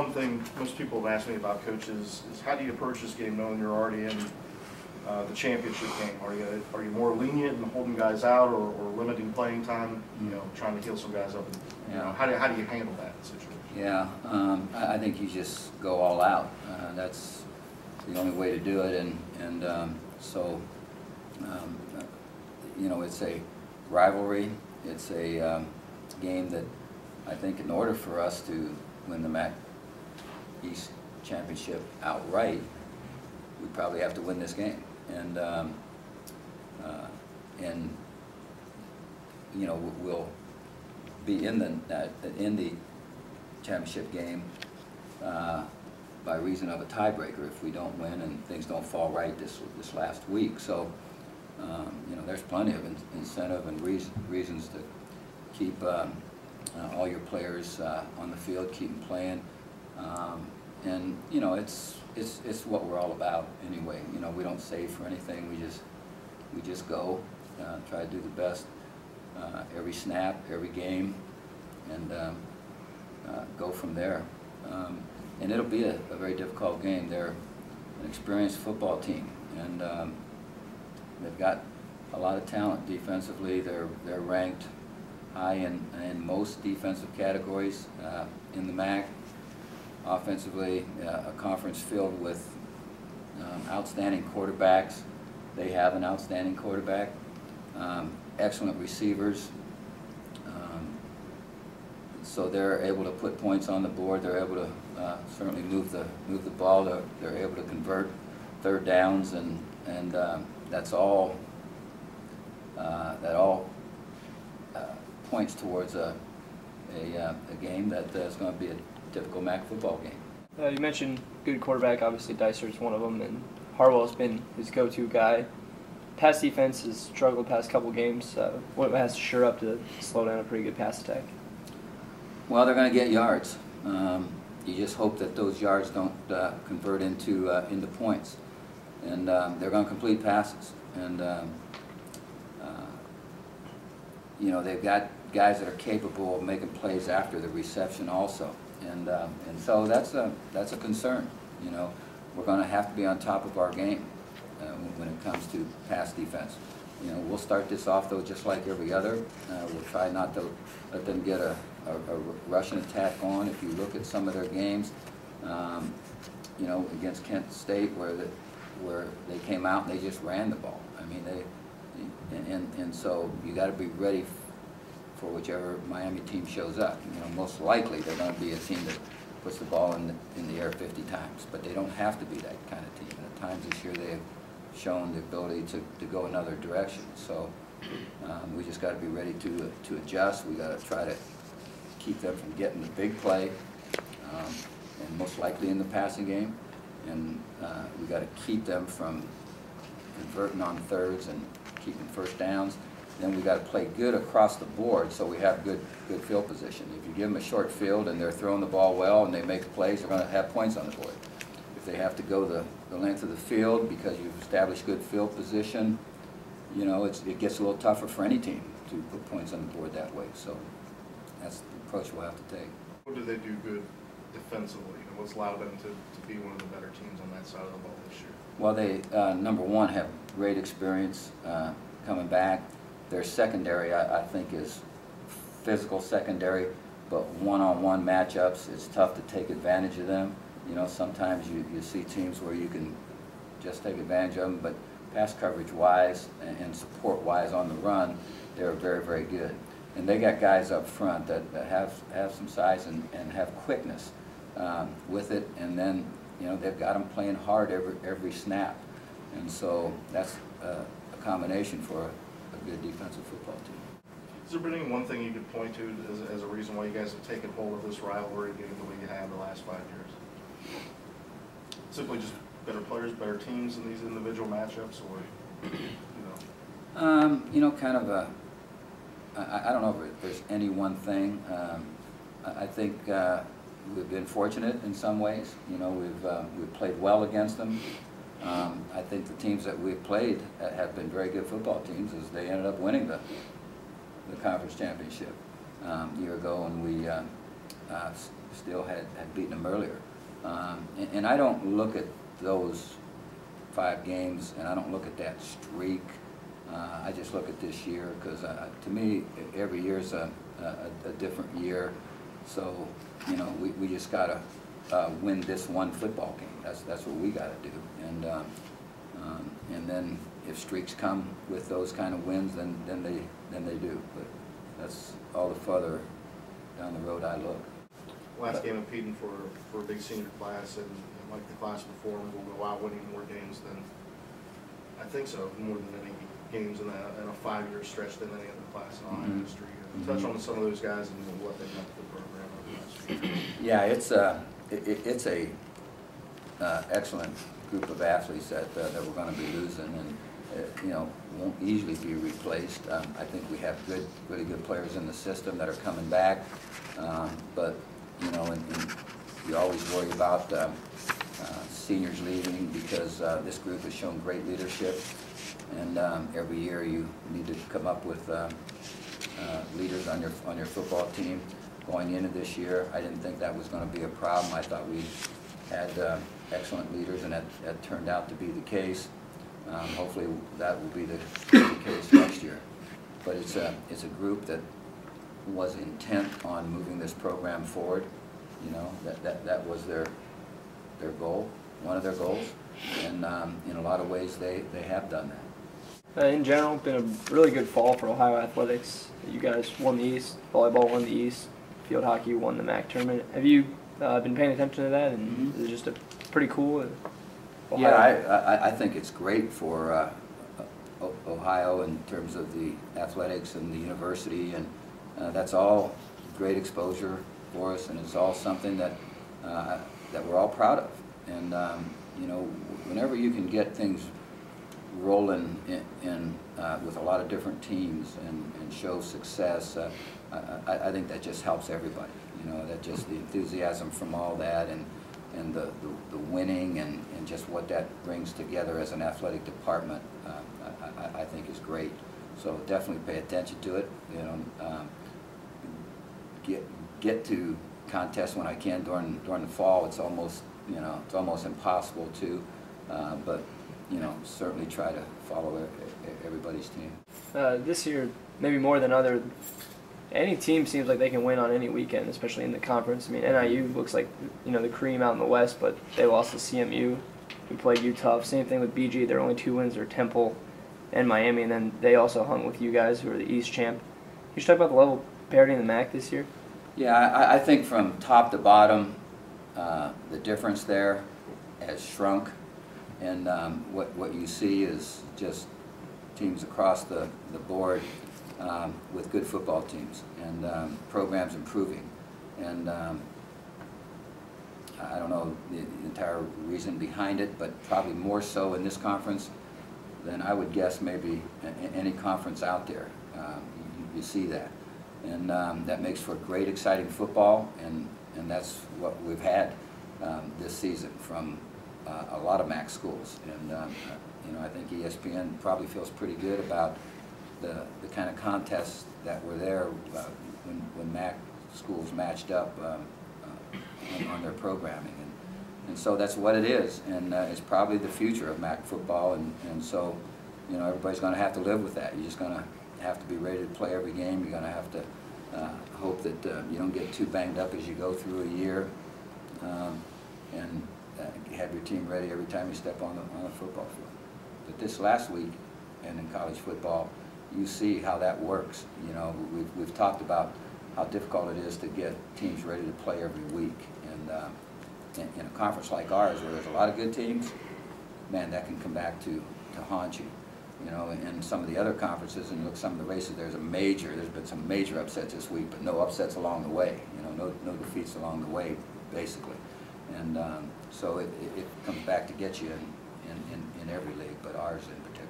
one thing most people have asked me about, coaches, is how do you approach this game knowing you're already in the championship game? Are you more lenient in holding guys out or limiting playing time? You know, trying to heal some guys up. And, you know, how do you handle that situation? Yeah, I think you just go all out. That's the only way to do it, and you know, it's a rivalry. It's a game that I think in order for us to win the MAC East Championship outright, we probably have to win this game. And you know, we'll be in the championship game by reason of a tiebreaker if we don't win and things don't fall right this last week. So you know, there's plenty of incentive and reasons to keep all your players on the field, keep them playing, and you know, it's what we're all about anyway. You know, we don't save for anything. We just go, try to do the best every snap, every game, and go from there. And it'll be a very difficult game. They're an experienced football team, and they've got a lot of talent defensively. They're ranked high in most defensive categories in the MAC. Offensively, a conference filled with outstanding quarterbacks. They have an outstanding quarterback. Excellent receivers. So they're able to put points on the board. They're able to certainly move the ball. They're able to convert third downs, and that's all. That all points towards a game that is going to be a typical MAC football game. You mentioned good quarterback. Obviously, Dicer's one of them, and Harwell's been his go-to guy. Pass defense has struggled past couple games. What has to shore up to slow down a pretty good pass attack? Well, they're going to get yards. You just hope that those yards don't convert into points, and they're going to complete passes. And you know, they've got guys that are capable of making plays after the reception also, and so that's a concern. You know, we're going to have to be on top of our game when it comes to pass defense. You know, we'll start this off though just like every other. We'll try not to let them get a rushing attack on. If you look at some of their games, you know, against Kent State, where they came out and they just ran the ball. I mean, and so you got to be ready for whichever Miami team shows up. You know, most likely they're going to be a team that puts the ball in the air 50 times, but they don't have to be that kind of team. And at times this year they have shown the ability to go another direction. So we just got to be ready to adjust. We got to try to keep them from getting the big play, and most likely in the passing game. And we got to keep them from converting on thirds and keeping first downs. Then we got to play good across the board, so we have good field position. If you give them a short field and they're throwing the ball well and they make plays, they're going to have points on the board. If they have to go the length of the field because you've established good field position, you know, it gets a little tougher for any team to put points on the board that way. So that's the approach we'll have to take. What do they do good defensively, and what's allowed them to be one of the better teams on that side of the ball this year? Well, they, number one, have great experience coming back. Their secondary, I think, is physical secondary, but one-on-one matchups, it's tough to take advantage of them. You know, sometimes you see teams where you can just take advantage of them, but pass coverage-wise and support-wise on the run, they're very, very good. And they got guys up front that have some size and have quickness with it, and then, you know, they've got them playing hard every snap. And so that's a combination for a good defensive football team. Has there been any one thing you could point to as a reason why you guys have taken hold of this rivalry getting the way you have the last 5 years? Simply just better players, better teams in these individual matchups, or, you know? You know, kind of a, I don't know if there's any one thing. I think we've been fortunate in some ways. You know, we've played well against them. I think the teams that we've played have been very good football teams, as they ended up winning the conference championship a year ago, and we still had beaten them earlier. And I don't look at those 5 games, and I don't look at that streak. I just look at this year because to me, every year is a different year. So, you know, we just got to win this one football game. That's what we got to do. And then if streaks come with those kind of wins, then they do. But that's all the further down the road I look. Last game of Peden for a big senior class, and like the class before, we'll go out winning more games than, I think so, more than any games in a 5-year stretch than any other class in Ohio history. Touch on some of those guys and what they've meant to the program over the last year. Yeah, it's a excellent group of athletes that we're going to be losing, and you know, won't easily be replaced. I think we have really good players in the system that are coming back, but you know, and you always worry about seniors leaving because this group has shown great leadership, and every year you need to come up with leaders on your football team. Going into this year, I didn't think that was going to be a problem. I thought we had excellent leaders, and that turned out to be the case. Hopefully that will be the case next year. But it's a group that was intent on moving this program forward. You know, that was their goal, one of their goals, and in a lot of ways they have done that. In general, been a really good fall for Ohio athletics. You guys won the East, volleyball won the East, field hockey won the MAC tournament. Have you been paying attention to that, and is it just a pretty cool Ohio? Yeah, I think it's great for Ohio in terms of the athletics and the university, and that's all great exposure for us, and it's all something that we're all proud of. And you know, whenever you can get things rolling with a lot of different teams and show success, I think that just helps everybody. You know, that just the enthusiasm from all that, and the winning and just what that brings together as an athletic department, I think is great. So definitely pay attention to it. You know, get to contests when I can during the fall. It's almost, you know, it's almost impossible to, but you know, certainly try to follow everybody's team. This year, maybe more than any team seems like they can win on any weekend, especially in the conference. I mean, NIU looks like, you know, the cream out in the West, but they lost to CMU, who played you tough. Same thing with BG. Their only 2 wins are Temple and Miami, and then they also hung with you guys, who are the East champ. Can you just talk about the level of parity in the MAC this year? Yeah, I think from top to bottom, the difference there has shrunk, and what you see is just teams across the board with good football teams, and programs improving. And I don't know the entire reason behind it, but probably more so in this conference than I would guess maybe any conference out there. You see that. And that makes for great, exciting football, and that's what we've had this season from a lot of MAC schools. And you know, I think ESPN probably feels pretty good about the kind of contests that were there when MAC schools matched up on their programming. And so that's what it is, and it's probably the future of MAC football. And so, you know, everybody's going to have to live with that. You're just going to have to be ready to play every game. You're going to have to hope that you don't get too banged up as you go through a year, and have your team ready every time you step on the football field. But this last week, and in college football, you see how that works. You know, we've talked about how difficult it is to get teams ready to play every week, and in a conference like ours, where there's a lot of good teams, man, that can come back to haunt you. You know, in some of the other conferences, and look, some of the races, there's been some major upsets this week, but no upsets along the way. You know, no defeats along the way, basically. And so it comes back to get you in every league, but ours in particular.